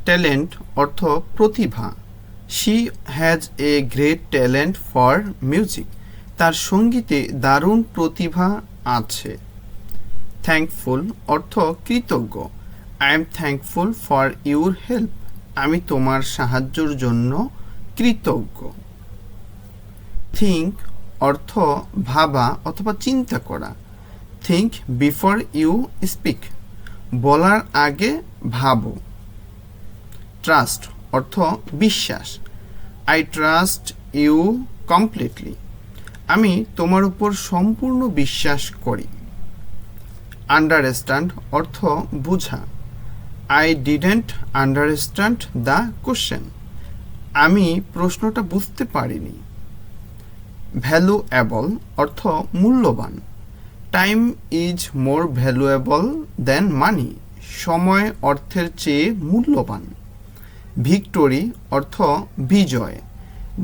Talent অর্থ প্রতিভা। She has a great talent for music, তার সঙ্গীতে দারুণ প্রতিভা আছে। থ্যাঙ্কফুল অর্থ কৃতজ্ঞ। I am thankful for your help, আমি তোমার সাহায্যের জন্য কৃতজ্ঞ। থিঙ্ক অর্থ ভাবা অথবা চিন্তা করা। থিঙ্ক বিফোর ইউ স্পিক, বলার আগে ভাবো। ট্রাস্ট অর্থ বিশ্বাস। আই ট্রাস্ট ইউ কমপ্লিটলি, আমি তোমার উপর সম্পূর্ণ বিশ্বাস করি। আন্ডারস্ট্যান্ড অর্থ বুঝা। I didn't understand the question, আমি প্রশ্নটা বুঝতে পারিনি। ভ্যালুয়েবল অর্থ মূল্যবান। Time is more valuable than money, সময় অর্থের চেয়ে মূল্যবান। ভিক্টোরি অর্থ বিজয়।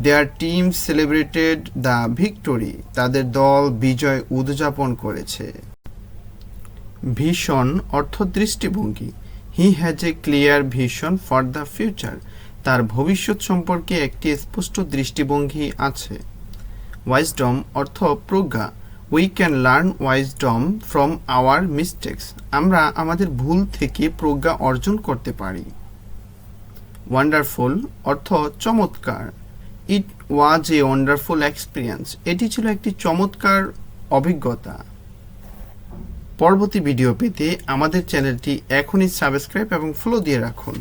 Their team celebrated the victory, তাদের দল বিজয় উদযাপন করেছে। ভিশন অর্থ দৃষ্টিভঙ্গি। He has a clear vision for the future, তার ভবিষ্যৎ সম্পর্কে একটি স্পষ্ট দৃষ্টিভঙ্গি আছে। ওয়াইজডম অর্থ প্রজ্ঞা। We can learn wisdom from our mistakes, আমরা আমাদের ভুল থেকে প্রজ্ঞা অর্জন করতে পারি। ওয়ান্ডারফুল অর্থ চমৎকার। ইট ওয়াজ এ ওয়ান্ডারফুল এক্সপিরিয়েন্স, এটি ছিল একটি চমৎকার অভিজ্ঞতা। পরবর্তী ভিডিও পেতে আমাদের চ্যানেলটি এখনই সাবস্ক্রাইব এবং ফলো দিয়ে রাখুন।